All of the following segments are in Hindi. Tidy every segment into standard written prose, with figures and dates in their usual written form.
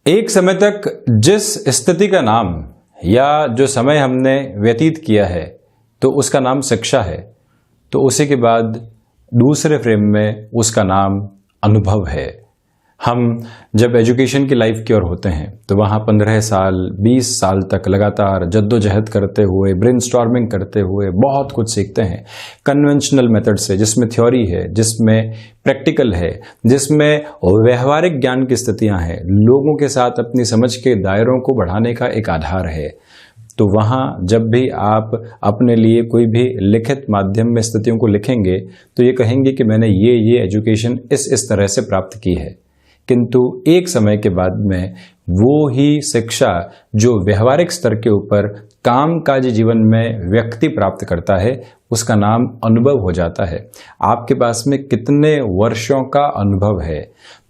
एक समय तक जिस स्थिति का नाम या जो समय हमने व्यतीत किया है तो उसका नाम शिक्षा है, तो उसी के बाद दूसरे फ्रेम में उसका नाम अनुभव है। हम जब एजुकेशन की लाइफ की ओर होते हैं तो वहाँ 15 साल 20 साल तक लगातार जद्दोजहद करते हुए, ब्रेनस्टॉर्मिंग करते हुए बहुत कुछ सीखते हैं कन्वेंशनल मेथड से, जिसमें थ्योरी है, जिसमें प्रैक्टिकल है, जिसमें व्यवहारिक ज्ञान की स्थितियाँ हैं, लोगों के साथ अपनी समझ के दायरों को बढ़ाने का एक आधार है। तो वहाँ जब भी आप अपने लिए कोई भी लिखित माध्यम में स्थितियों को लिखेंगे तो ये कहेंगे कि मैंने ये एजुकेशन इस तरह से प्राप्त की है। किंतु एक समय के बाद में वो ही शिक्षा जो व्यवहारिक स्तर के ऊपर कामकाजी जीवन में व्यक्ति प्राप्त करता है, उसका नाम अनुभव हो जाता है। आपके पास में कितने वर्षों का अनुभव है,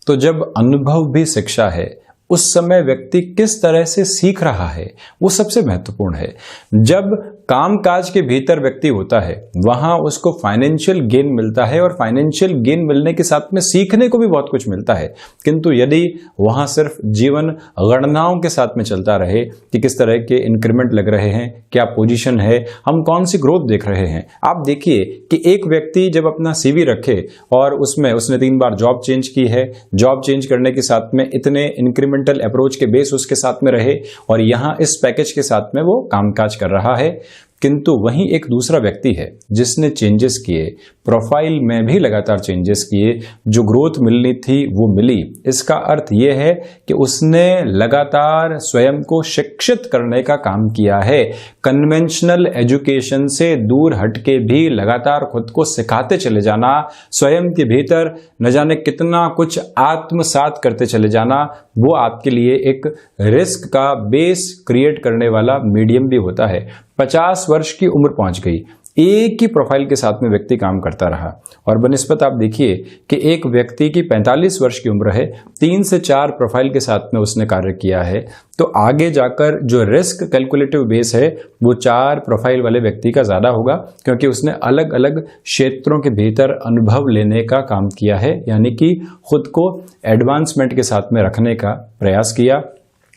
तो जब अनुभव भी शिक्षा है, उस समय व्यक्ति किस तरह से सीख रहा है वो सबसे महत्वपूर्ण है। जब कामकाज के भीतर व्यक्ति होता है वहां उसको फाइनेंशियल गेन मिलता है और फाइनेंशियल गेन मिलने के साथ में सीखने को भी बहुत कुछ मिलता है। किंतु यदि वहां सिर्फ जीवन गणनाओं के साथ में चलता रहे कि किस तरह के इंक्रीमेंट लग रहे हैं, क्या पोजीशन है, हम कौन सी ग्रोथ देख रहे हैं। आप देखिए कि एक व्यक्ति जब अपना CV रखे और उसमें उसने 3 बार जॉब चेंज की है, जॉब चेंज करने के साथ में इतने इंक्रीमेंटल अप्रोच के बेस उसके साथ में रहे और यहां इस पैकेज के साथ में वो कामकाज कर रहा है। किंतु वहीं एक दूसरा व्यक्ति है जिसने चेंजेस किए, प्रोफाइल में भी लगातार चेंजेस किए, जो ग्रोथ मिलनी थी वो मिली। इसका अर्थ ये है कि उसने लगातार स्वयं को शिक्षित करने का काम किया है। कन्वेंशनल एजुकेशन से दूर हटके भी लगातार खुद को सिखाते चले जाना, स्वयं के भीतर न जाने कितना कुछ आत्मसात करते चले जाना, वो आपके लिए एक रिस्क का बेस क्रिएट करने वाला मीडियम भी होता है। 50 वर्ष की उम्र पहुंच गई, एक ही प्रोफाइल के साथ में व्यक्ति काम करता रहा और बनिस्बत आप देखिए कि एक व्यक्ति की 45 वर्ष की उम्र है, 3 से 4 प्रोफाइल के साथ में उसने कार्य किया है, तो आगे जाकर जो रिस्क कैलकुलेटिव बेस है वो 4 प्रोफाइल वाले व्यक्ति का ज्यादा होगा, क्योंकि उसने अलग अलग क्षेत्रों के भीतर अनुभव लेने का काम किया है, यानी कि खुद को एडवांसमेंट के साथ में रखने का प्रयास किया।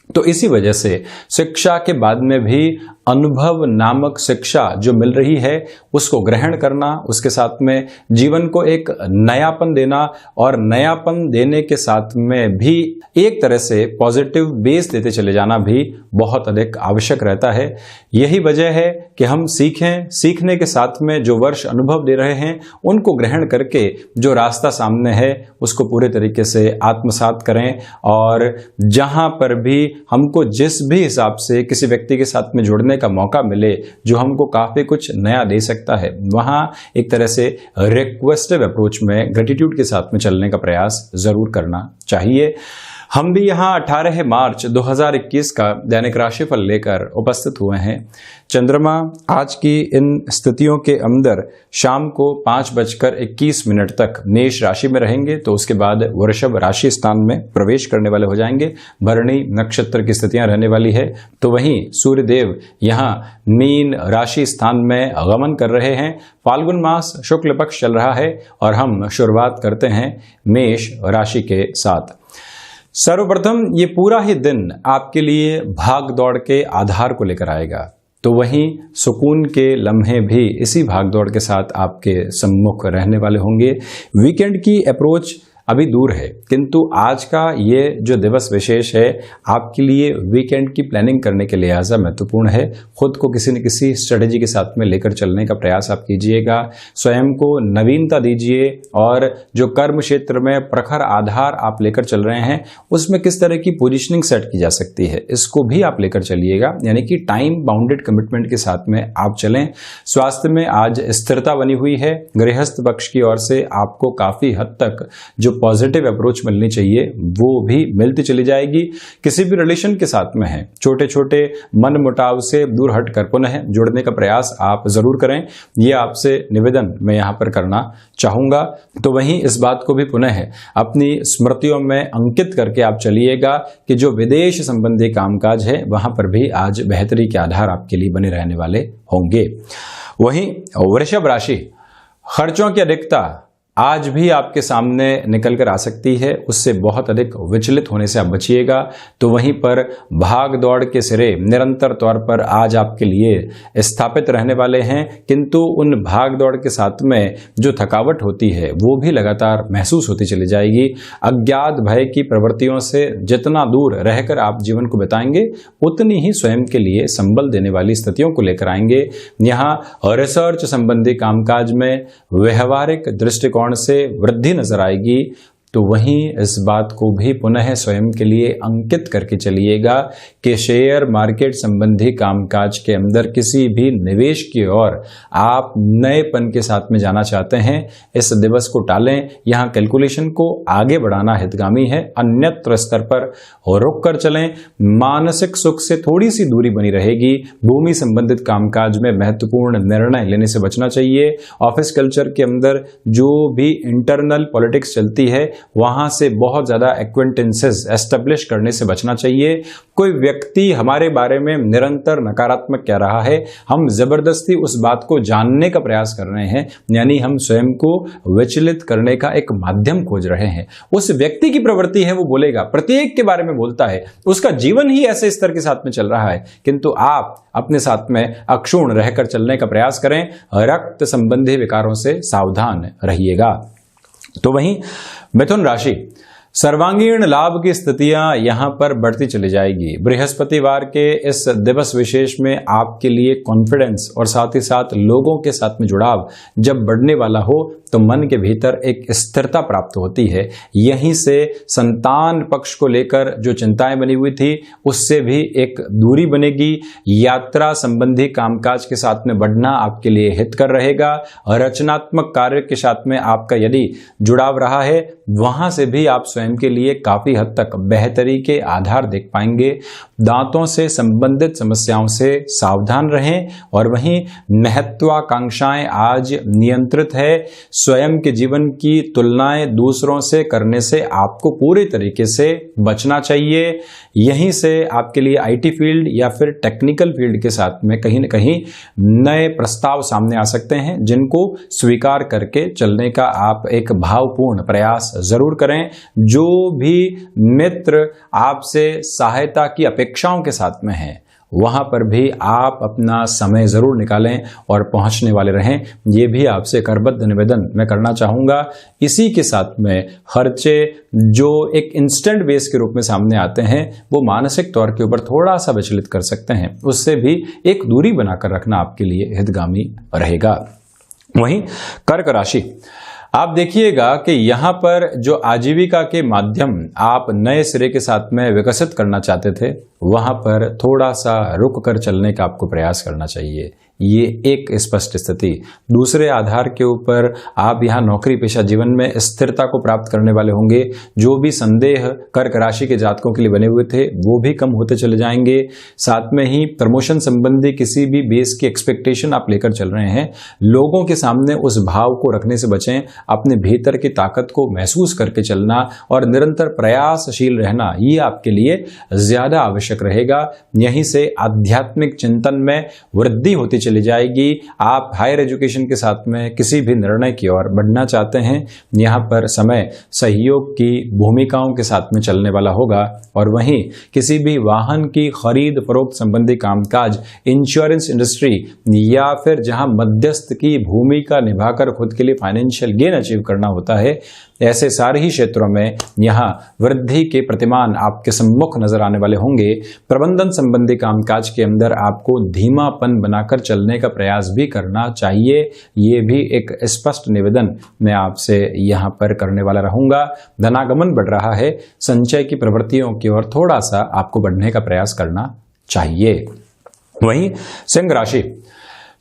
तो इसी वजह से शिक्षा के बाद में भी अनुभव नामक शिक्षा जो मिल रही है उसको ग्रहण करना, उसके साथ में जीवन को एक नयापन देना और नयापन देने के साथ में भी एक तरह से पॉजिटिव बेस देते चले जाना भी बहुत अधिक आवश्यक रहता है। यही वजह है कि हम सीखें, सीखने के साथ में जो वर्ष अनुभव दे रहे हैं उनको ग्रहण करके जो रास्ता सामने है उसको पूरे तरीके से आत्मसात करें और जहां पर भी हमको जिस भी हिसाब से किसी व्यक्ति के साथ में जुड़ने का मौका मिले जो हमको काफी कुछ नया दे सकता है, वहां एक तरह से रिक्वेस्टिव अप्रोच में ग्रेटिट्यूड के साथ में चलने का प्रयास जरूर करना चाहिए। हम भी यहाँ 18 मार्च 2021 का दैनिक राशिफल लेकर उपस्थित हुए हैं। चंद्रमा आज की इन स्थितियों के अंदर शाम को 5:21 तक मेष राशि में रहेंगे, तो उसके बाद वृषभ राशि स्थान में प्रवेश करने वाले हो जाएंगे। भरणी नक्षत्र की स्थितियां रहने वाली है। तो वहीं सूर्यदेव यहाँ मीन राशि स्थान में गमन कर रहे हैं। फाल्गुन मास शुक्ल पक्ष चल रहा है और हम शुरुआत करते हैं मेष राशि के साथ। सर्वप्रथम ये पूरा ही दिन आपके लिए भाग दौड़ के आधार को लेकर आएगा, तो वहीं सुकून के लम्हे भी इसी भाग दौड़ के साथ आपके सम्मुख रहने वाले होंगे। वीकेंड की अप्रोच अभी दूर है, किंतु आज का ये जो दिवस विशेष है आपके लिए वीकेंड की प्लानिंग करने के लिहाजा महत्वपूर्ण है। खुद को किसी न किसी स्ट्रेटेजी के साथ में लेकर चलने का प्रयास आप कीजिएगा, स्वयं को नवीनता दीजिए और जो कर्म क्षेत्र में प्रखर आधार आप लेकर चल रहे हैं उसमें किस तरह की पोजीशनिंग सेट की जा सकती है इसको भी आप लेकर चलिएगा, यानी कि टाइम बाउंडेड कमिटमेंट के साथ में आप चलें। स्वास्थ्य में आज स्थिरता बनी हुई है। गृहस्थ पक्ष की ओर से आपको काफी हद तक जो पॉजिटिव अप्रोच मिलनी चाहिए वो भी मिलती चली जाएगी। किसी भी रिलेशन के साथ में है, छोटे छोटे मन मुटाव से दूर हटकर पुनः जुड़ने का प्रयास आप जरूर करें, ये आपसे निवेदन मैं यहाँ पर करना चाहूंगा। तो वहीं इस बात को भी पुनः अपनी स्मृतियों में अंकित करके आप चलिएगा कि जो विदेश संबंधी कामकाज है वहां पर भी आज बेहतरी के आधार आपके लिए बने रहने वाले होंगे। वहीं वृषभ राशि, खर्चों की अधिकता आज भी आपके सामने निकल कर आ सकती है, उससे बहुत अधिक विचलित होने से आप बचिएगा। तो वहीं पर भाग दौड़ के सिरे निरंतर तौर पर आज आपके लिए स्थापित रहने वाले हैं, किंतु उन भाग दौड़ के साथ में जो थकावट होती है वो भी लगातार महसूस होती चली जाएगी। अज्ञात भय की प्रवृत्तियों से जितना दूर रहकर आप जीवन को बिताएंगे उतनी ही स्वयं के लिए संबल देने वाली स्थितियों को लेकर आएंगे। यहाँ रिसर्च संबंधी कामकाज में व्यवहारिक दृष्टिकोण से वृद्धि नजर आएगी। तो वहीं इस बात को भी पुनः स्वयं के लिए अंकित करके चलिएगा कि शेयर मार्केट संबंधी कामकाज के अंदर किसी भी निवेश की ओर आप नएपन के साथ में जाना चाहते हैं, इस दिवस को टालें। यहाँ कैलकुलेशन को आगे बढ़ाना हितगामी है, अन्यत्र स्तर पर रुक कर चलें। मानसिक सुख से थोड़ी सी दूरी बनी रहेगी। भूमि संबंधित कामकाज में महत्वपूर्ण निर्णय लेने से बचना चाहिए। ऑफिस कल्चर के अंदर जो भी इंटरनल पॉलिटिक्स चलती है वहां से बहुत ज्यादा एक्वेंटेंसेस एस्टेब्लिश करने से बचना चाहिए। कोई व्यक्ति हमारे बारे में निरंतर नकारात्मक कह रहा है, हम जबरदस्ती उस बात को जानने का प्रयास कर रहे हैं, यानी हम स्वयं को विचलित करने का एक माध्यम खोज रहे हैं। उस व्यक्ति की प्रवृत्ति है, वो बोलेगा, प्रत्येक के बारे में बोलता है, उसका जीवन ही ऐसे स्तर के साथ में चल रहा है, किंतु आप अपने साथ में अक्षुण्ण रहकर चलने का प्रयास करें। रक्त संबंधी विकारों से सावधान रहिएगा। तो वहीं मिथुन राशि, सर्वांगीण लाभ की स्थितियां यहां पर बढ़ती चली जाएगी। बृहस्पतिवार के इस दिवस विशेष में आपके लिए कॉन्फिडेंस और साथ ही साथ लोगों के साथ में जुड़ाव जब बढ़ने वाला हो तो मन के भीतर एक स्थिरता प्राप्त होती है। यहीं से संतान पक्ष को लेकर जो चिंताएं बनी हुई थी उससे भी एक दूरी बनेगी। यात्रा संबंधी कामकाज के साथ में बढ़ना आपके लिए हितकर रहेगा। रचनात्मक कार्य के साथ में आपका यदि जुड़ाव रहा है वहां से भी आप स्वयं के लिए काफी हद तक बेहतरी के आधार देख पाएंगे। दांतों से संबंधित समस्याओं से सावधान रहें। और वहीं महत्वाकांक्षाएं आज नियंत्रित है। स्वयं के जीवन की तुलनाएं दूसरों से करने से आपको पूरे तरीके से बचना चाहिए। यहीं से आपके लिए आईटी फील्ड या फिर टेक्निकल फील्ड के साथ में कहीं न कहीं नए प्रस्ताव सामने आ सकते हैं, जिनको स्वीकार करके चलने का आप एक भावपूर्ण प्रयास जरूर करें। जो भी मित्र आपसे सहायता की अपेक्षाओं के साथ में हैं वहां पर भी आप अपना समय जरूर निकालें और पहुंचने वाले रहें। ये भी आपसे करबद्ध निवेदन मैं करना चाहूंगा। इसी के साथ में खर्चे जो एक इंस्टेंट बेस के रूप में सामने आते हैं वो मानसिक तौर के ऊपर थोड़ा सा विचलित कर सकते हैं, उससे भी एक दूरी बनाकर रखना आपके लिए हितगामी रहेगा। वहीं कर्क राशि, आप देखिएगा कि यहाँ पर जो आजीविका के माध्यम आप नए सिरे के साथ में विकसित करना चाहते थे वहां पर थोड़ा सा रुक कर चलने का आपको प्रयास करना चाहिए। ये एक स्पष्ट स्थिति। दूसरे आधार के ऊपर आप यहाँ नौकरी पेशा जीवन में स्थिरता को प्राप्त करने वाले होंगे। जो भी संदेह कर्क राशि के जातकों के लिए बने हुए थे वो भी कम होते चले जाएंगे। साथ में ही प्रमोशन संबंधी किसी भी बेस की एक्सपेक्टेशन आप लेकर चल रहे हैं, लोगों के सामने उस भाव को रखने से बचें। अपने भीतर की ताकत को महसूस करके चलना और निरंतर प्रयासशील रहना ये आपके लिए ज्यादा आवश्यक रहेगा। यहीं से आध्यात्मिक चिंतन में वृद्धि होती चली जाएगी। आप हायर एजुकेशन के साथ में किसी भी निर्णय की ओर बढ़ना चाहते हैं, यहाँ पर समय सहयोग की भूमिकाओं के साथ में चलने वाला होगा। और वहीं किसी भी वाहन की खरीद फरोख्त संबंधी कामकाज, इंश्योरेंस इंडस्ट्री या फिर जहां मध्यस्थ की भूमिका निभाकर खुद के लिए फाइनेंशियल गेन अचीव करना होता है, ऐसे सारे ही क्षेत्रों में यहाँ वृद्धि के प्रतिमान आपके सम्मुख नजर आने वाले होंगे। प्रबंधन संबंधी कामकाज के अंदर आपको धीमापन बनाकर चलने का प्रयास भी करना चाहिए। ये भी एक स्पष्ट निवेदन मैं आपसे यहाँ पर करने वाला रहूंगा। धनागमन बढ़ रहा है, संचय की प्रवृत्तियों की ओर थोड़ा सा आपको बढ़ने का प्रयास करना चाहिए। वहीं सिंह राशि,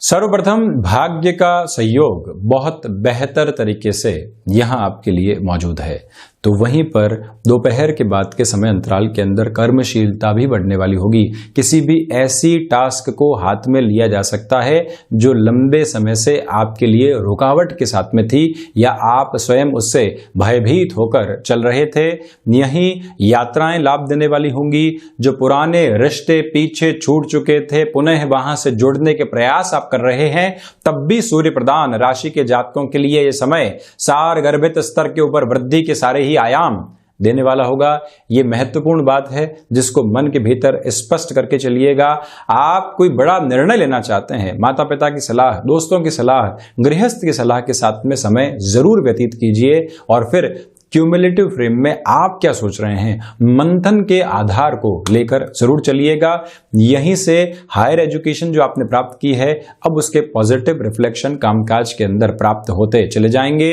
सर्वप्रथम भाग्य का सहयोग बहुत बेहतर तरीके से यहां आपके लिए मौजूद है। तो वहीं पर दोपहर के बाद के समय अंतराल के अंदर कर्मशीलता भी बढ़ने वाली होगी। किसी भी ऐसी टास्क को हाथ में लिया जा सकता है जो लंबे समय से आपके लिए रुकावट के साथ में थी या आप स्वयं उससे भयभीत होकर चल रहे थे। यहीं यात्राएं लाभ देने वाली होंगी। जो पुराने रिश्ते पीछे छूट चुके थे, पुनः वहां से जुड़ने के प्रयास आप कर रहे हैं, तब भी सूर्य प्रधान राशि के जातकों के लिए यह समय सार गर्भित स्तर के ऊपर वृद्धि के सारे ही आयाम देने वाला होगा। यह महत्वपूर्ण बात है जिसको मन के भीतर स्पष्ट करके चलिएगा। आप कोई बड़ा निर्णय लेना चाहते हैं, माता पिता की सलाह, दोस्तों की सलाह, गृहस्थ की सलाह के साथ में समय जरूर व्यतीत कीजिए और फिर क्यूमुलेटिव फ्रेम में आप क्या सोच रहे हैं, मंथन के आधार को लेकर जरूर चलिएगा। यहीं से हायर एजुकेशन जो आपने प्राप्त की है, अब उसके पॉजिटिव रिफ्लेक्शन कामकाज के अंदर प्राप्त होते चले जाएंगे।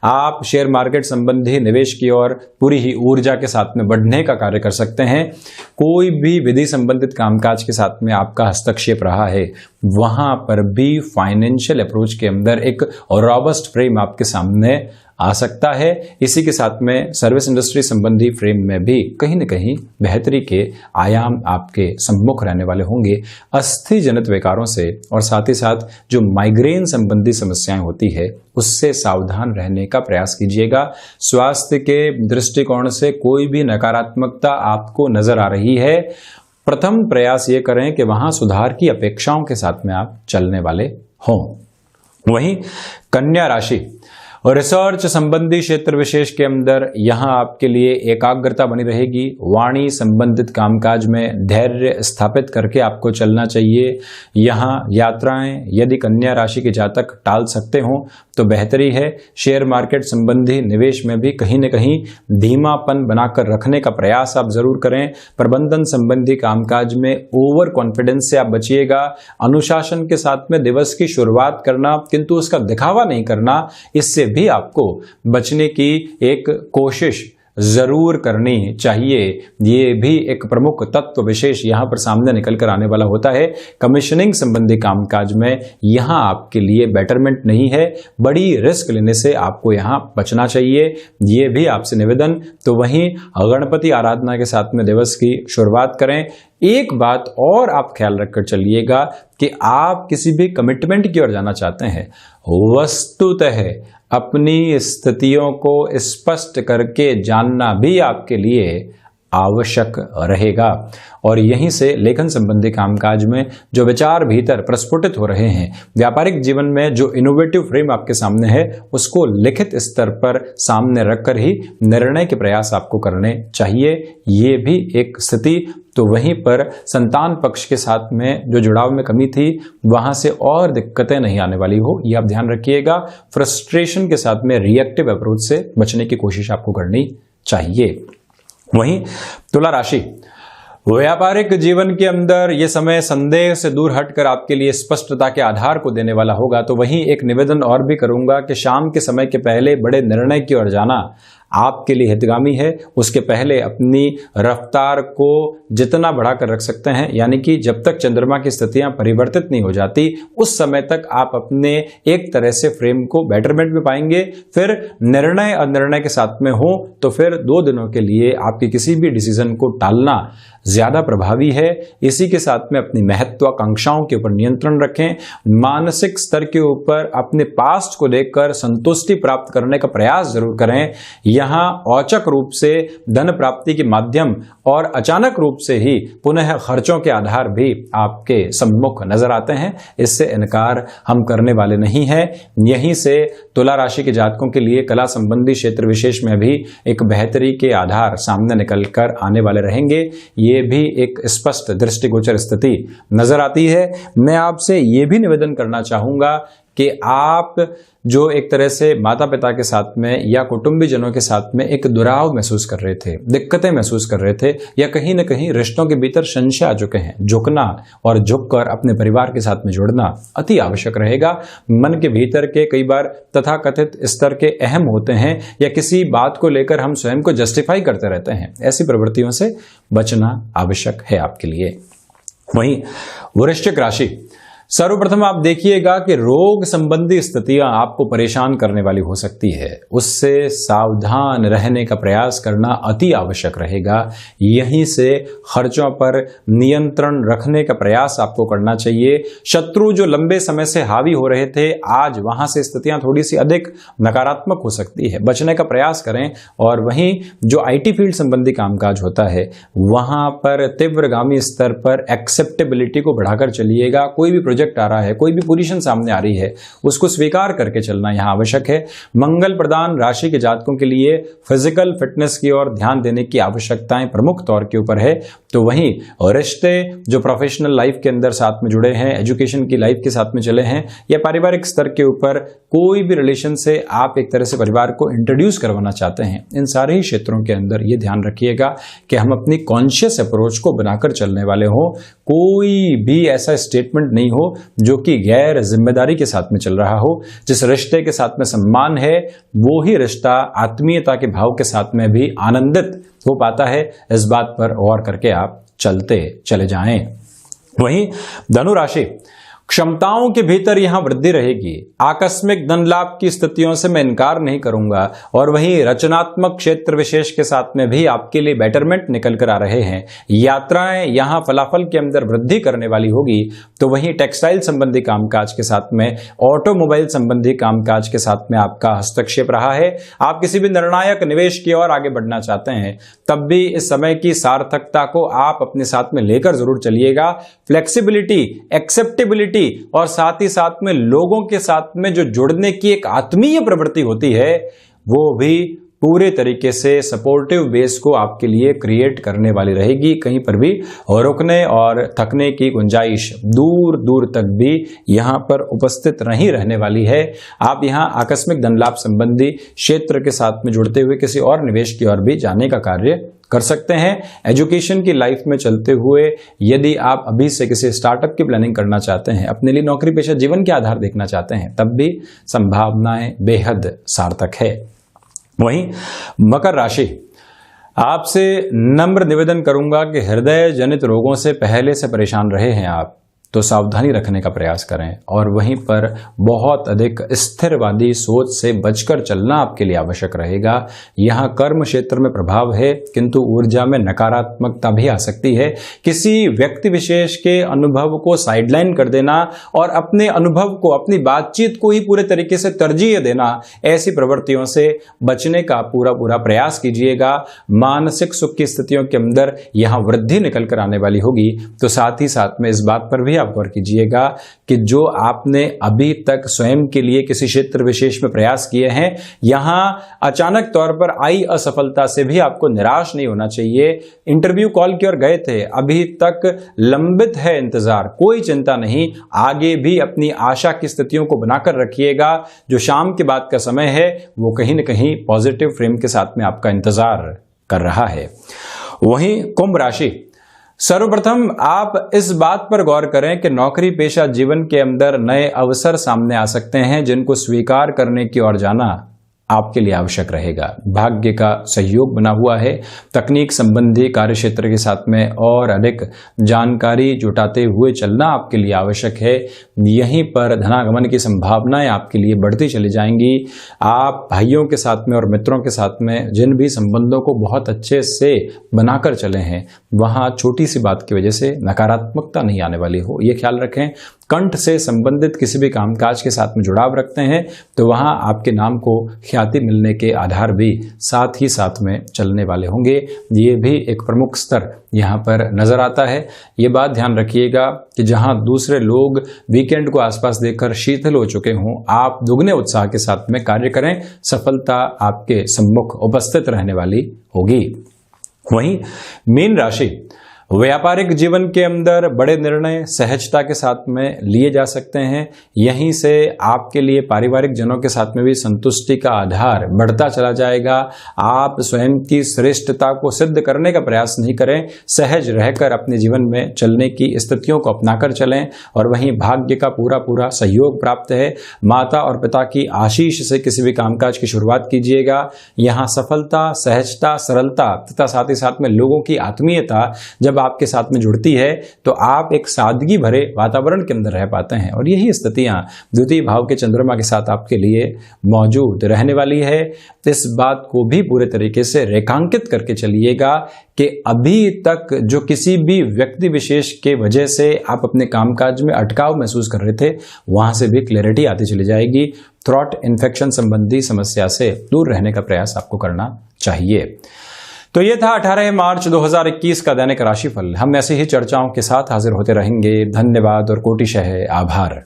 आप शेयर मार्केट संबंधी निवेश की ओर पूरी ही ऊर्जा के साथ में बढ़ने का कार्य कर सकते हैं। कोई भी विधि संबंधित कामकाज के साथ में आपका हस्तक्षेप रहा है, वहां पर भी फाइनेंशियल अप्रोच के अंदर एक रॉबस्ट फ्रेम आपके सामने आ सकता है। इसी के साथ में सर्विस इंडस्ट्री संबंधी फ्रेम में भी कहीं न कहीं बेहतरी के आयाम आपके सम्मुख रहने वाले होंगे। अस्थि जनित विकारों से और साथ ही साथ जो माइग्रेन संबंधी समस्याएं होती है, उससे सावधान रहने का प्रयास कीजिएगा। स्वास्थ्य के दृष्टिकोण से कोई भी नकारात्मकता आपको नजर आ रही है, प्रथम प्रयास ये करें कि वहां सुधार की अपेक्षाओं के साथ में आप चलने वाले हों। वहीं कन्या राशि और रिसर्च संबंधी क्षेत्र विशेष के अंदर यहां आपके लिए एकाग्रता बनी रहेगी। वाणी संबंधित कामकाज में धैर्य स्थापित करके आपको चलना चाहिए। यहां यात्राएं यदि कन्या राशि के जातक टाल सकते हो तो बेहतरी है। शेयर मार्केट संबंधी निवेश में भी कहीं न कहीं धीमापन बनाकर रखने का प्रयास आप जरूर करें। प्रबंधन संबंधी कामकाज में ओवर कॉन्फिडेंस से आप बचिएगा। अनुशासन के साथ में दिवस की शुरुआत करना, किंतु उसका दिखावा नहीं करना, इससे भी आपको बचने की एक कोशिश जरूर करनी चाहिए। ये भी एक प्रमुख तत्व विशेष यहां पर सामने निकल कर आने वाला होता है। कमीशनिंग संबंधी कामकाज में यहां आपके लिए बेटरमेंट नहीं है, बड़ी रिस्क लेने से आपको यहां बचना चाहिए, ये भी आपसे निवेदन। तो वहीं गणपति आराधना के साथ में दिवस की शुरुआत करें। एक बात और आप ख्याल रखकर चलिएगा कि आप किसी भी कमिटमेंट की ओर जाना चाहते हैं, वस्तुतः अपनी स्थितियों को स्पष्ट करके जानना भी आपके लिए आवश्यक रहेगा। और यहीं से लेखन संबंधी कामकाज में जो विचार भीतर प्रस्फुटित हो रहे हैं, व्यापारिक जीवन में जो इनोवेटिव फ्रेम आपके सामने है, उसको लिखित स्तर पर सामने रखकर ही निर्णय के प्रयास आपको करने चाहिए। ये भी एक स्थिति। तो वहीं पर संतान पक्ष के साथ में जो जुड़ाव में कमी थी, वहां से और दिक्कतें नहीं आने वाली हो, ये आप ध्यान रखिएगा। फ्रस्ट्रेशन के साथ में रिएक्टिव अप्रोच से बचने की कोशिश आपको करनी चाहिए। वहीं तुला राशि, व्यापारिक जीवन के अंदर यह समय संदेह से दूर हटकर आपके लिए स्पष्टता के आधार को देने वाला होगा। तो वहीं एक निवेदन और भी करूंगा कि शाम के समय के पहले बड़े निर्णय की ओर जाना आपके लिए हितगामी है। उसके पहले अपनी रफ्तार को जितना बढ़ाकर रख सकते हैं, यानी कि जब तक चंद्रमा की स्थितियां परिवर्तित नहीं हो जाती, उस समय तक आप अपने एक तरह से फ्रेम को बेटरमेंट में पाएंगे। फिर निर्णय अनिर्णय के साथ में हो तो फिर 2 दिनों के लिए आपकी किसी भी डिसीजन को टालना ज्यादा प्रभावी है। इसी के साथ में अपनी महत्वाकांक्षाओं के ऊपर नियंत्रण रखें। मानसिक स्तर के ऊपर अपने पास्ट को देखकर संतुष्टि प्राप्त करने का प्रयास जरूर करें। यहां औचक रूप से धन प्राप्ति के माध्यम और अचानक रूप से ही पुनः खर्चों के आधार भी आपके सम्मुख नजर आते हैं, इससे इनकार हम करने वाले नहीं हैं। यहीं से तुला राशि के जातकों के लिए कला संबंधी क्षेत्र विशेष में भी एक बेहतरी के आधार सामने निकलकर आने वाले रहेंगे। ये भी एक स्पष्ट दृष्टिगोचर स्थिति नजर आती है। मैं आपसे ये भी निवेदन करना चाहूंगा कि आप जो एक तरह से माता पिता के साथ में या कुटुंबीजनों के साथ में एक दुराव महसूस कर रहे थे, दिक्कतें महसूस कर रहे थे, या कहीं न कहीं रिश्तों के भीतर संशय आ चुके हैं, झुकना और झुककर अपने परिवार के साथ में जुड़ना अति आवश्यक रहेगा। मन के भीतर के कई बार तथाकथित स्तर के अहम होते हैं या किसी बात को लेकर हम स्वयं को जस्टिफाई करते रहते हैं, ऐसी प्रवृत्तियों से बचना आवश्यक है आपके लिए। वहीं वृश्चिक राशि, सर्वप्रथम आप देखिएगा कि रोग संबंधी स्थितियां आपको परेशान करने वाली हो सकती है, उससे सावधान रहने का प्रयास करना अति आवश्यक रहेगा। यहीं से खर्चों पर नियंत्रण रखने का प्रयास आपको करना चाहिए। शत्रु जो लंबे समय से हावी हो रहे थे, आज वहां से स्थितियां थोड़ी सी अधिक नकारात्मक हो सकती है, बचने का प्रयास करें। और वहीं जो आईटी फील्ड संबंधी कामकाज होता है, वहां पर तीव्रगामी स्तर पर एक्सेप्टेबिलिटी को बढ़ाकर चलिएगा। कोई भी प्रोजेक्ट आ रहा है, कोई भी पोजीशन सामने आ रही है, उसको स्वीकार करके चलना यहां आवश्यक है। मंगल प्रदान राशि के जातकों के लिए फिजिकल फिटनेस की ओर ध्यान देने की आवश्यकताएं प्रमुख तौर के ऊपर है। तो वहीं रिश्ते जो प्रोफेशनल लाइफ के अंदर साथ में जुड़े हैं, एजुकेशन की लाइफ के साथ में चले हैं, या पारिवारिक स्तर के ऊपर कोई भी रिलेशन से आप एक तरह से परिवार को इंट्रोड्यूस करवाना चाहते हैं, इन सारे ही क्षेत्रों के अंदर ये ध्यान रखिएगा कि हम अपनी कॉन्शियस अप्रोच को बनाकर चलने वाले हों। कोई भी ऐसा स्टेटमेंट नहीं हो जो कि गैर जिम्मेदारी के साथ में चल रहा हो। जिस रिश्ते के साथ में सम्मान है, वो ही रिश्ता आत्मीयता के भाव के साथ में भी आनंदित हो पाता है। इस बात पर गौर करके आप चलते चले जाएं। वहीं धनु राशि, क्षमताओं के भीतर यहां वृद्धि रहेगी। आकस्मिक धन लाभ की स्थितियों से मैं इनकार नहीं करूंगा। और वहीं रचनात्मक क्षेत्र विशेष के साथ में भी आपके लिए बेटरमेंट निकल कर आ रहे हैं। यात्राएं यहां फलाफल के अंदर वृद्धि करने वाली होगी। तो वहीं टेक्सटाइल संबंधी कामकाज के साथ में, ऑटोमोबाइल संबंधी कामकाज के साथ में आपका हस्तक्षेप रहा है। आप किसी भी निर्णायक निवेश की ओर आगे बढ़ना चाहते हैं, तब भी इस समय की सार्थकता को आप अपने साथ में लेकर जरूर चलिएगा। फ्लेक्सिबिलिटी, एक्सेप्टेबिलिटी और साथ ही साथ में लोगों के साथ में जो जुड़ने की एक आत्मीय प्रवृत्ति होती है, वो भी पूरे तरीके से सपोर्टिव बेस को आपके लिए क्रिएट करने वाली रहेगी। कहीं पर भी रुकने और थकने की गुंजाइश दूर दूर तक भी यहां पर उपस्थित नहीं रहने वाली है। आप यहां आकस्मिक धन लाभ संबंधी क्षेत्र के साथ में जुड़ते हुए किसी और निवेश की ओर भी जाने का कार्य कर सकते हैं। एजुकेशन की लाइफ में चलते हुए यदि आप अभी से किसी स्टार्टअप की प्लानिंग करना चाहते हैं, अपने लिए नौकरी पेशा जीवन के आधार देखना चाहते हैं, तब भी संभावनाएं बेहद सार्थक है। वहीं मकर राशि, आपसे नम्र निवेदन करूंगा कि हृदय जनित रोगों से पहले से परेशान रहे हैं आप, तो सावधानी रखने का प्रयास करें। और वहीं पर बहुत अधिक स्थिरवादी सोच से बचकर चलना आपके लिए आवश्यक रहेगा। यहाँ कर्म क्षेत्र में प्रभाव है, किंतु ऊर्जा में नकारात्मकता भी आ सकती है। किसी व्यक्ति विशेष के अनुभव को साइडलाइन कर देना और अपने अनुभव को, अपनी बातचीत को ही पूरे तरीके से तरजीह देना, ऐसी प्रवृत्तियों से बचने का पूरा प्रयास कीजिएगा। मानसिक सुख की स्थितियों के अंदर यहाँ वृद्धि निकल कर आने वाली होगी। तो साथ ही साथ में इस बात पर भी गौर कीजिएगा कि जो आपने अभी तक स्वयं के लिए किसी क्षेत्र विशेष में प्रयास किए हैं, यहां अचानक तौर पर आई असफलता से भी आपको निराश नहीं होना चाहिए। इंटरव्यू कॉल की ओर गए थे, अभी तक लंबित है इंतजार, कोई चिंता नहीं, आगे भी अपनी आशा की स्थितियों को बनाकर रखिएगा। जो शाम के बाद का समय है, वो कहीं न कहीं पॉजिटिव फ्रेम के साथ में आपका इंतजार कर रहा है। वहीं कुंभ राशि, सर्वप्रथम आप इस बात पर गौर करें कि नौकरी पेशा जीवन के अंदर नए अवसर सामने आ सकते हैं, जिनको स्वीकार करने की ओर जाना आपके लिए आवश्यक रहेगा। भाग्य का सहयोग बना हुआ है। तकनीक संबंधी कार्य क्षेत्र के साथ में और अधिक जानकारी जुटाते हुए चलना आपके लिए आवश्यक है। यहीं पर धनागमन की संभावनाएं आपके लिए बढ़ती चली जाएंगी। आप भाइयों के साथ में और मित्रों के साथ में जिन भी संबंधों को बहुत अच्छे से बनाकर चले हैं, वहां छोटी सी बात की वजह से नकारात्मकता नहीं आने वाली हो, ये ख्याल रखें। कंठ से संबंधित किसी भी कामकाज के साथ में जुड़ाव रखते हैं, तो वहां आपके नाम को ख्याति मिलने के आधार भी साथ ही साथ में चलने वाले होंगे। ये भी एक प्रमुख स्तर यहाँ पर नजर आता है। ये बात ध्यान रखिएगा कि जहां दूसरे लोग वीकेंड को आसपास देखकर शीतल हो चुके हों, आप दुगने उत्साह के साथ में कार्य करें, सफलता आपके सम्मुख उपस्थित रहने वाली होगी। वहीं मीन राशि, व्यापारिक जीवन के अंदर बड़े निर्णय सहजता के साथ में लिए जा सकते हैं। यहीं से आपके लिए पारिवारिक जनों के साथ में भी संतुष्टि का आधार बढ़ता चला जाएगा। आप स्वयं की श्रेष्ठता को सिद्ध करने का प्रयास नहीं करें, सहज रहकर अपने जीवन में चलने की स्थितियों को अपनाकर चलें। और वहीं भाग्य का पूरा सहयोग प्राप्त है। माता और पिता की आशीष से किसी भी कामकाज की शुरुआत कीजिएगा। यहाँ सफलता, सहजता, सरलता तथा साथ ही साथ में लोगों की आत्मीयता जब जब आपके साथ में जुड़ती है तो आप एक सादगी भरे वातावरण के अंदर रह पाते हैं। और यही स्थितियां द्वितीय भाव के चंद्रमा के साथ आपके लिए मौजूद रहने वाली है। इस बात को भी पूरे तरीके से रेखांकित करके चलिएगा कि अभी तक जो किसी भी व्यक्ति विशेष के वजह से आप अपने कामकाज में अटकाव महसूस कर रहे थे, वहां से भी क्लैरिटी आती चली जाएगी। थ्रोट इन्फेक्शन संबंधी समस्या से दूर रहने का प्रयास आपको करना चाहिए। तो ये था 18 मार्च 2021 का दैनिक राशिफल। हम ऐसे ही चर्चाओं के साथ हाजिर होते रहेंगे। धन्यवाद और कोटिशः आभार।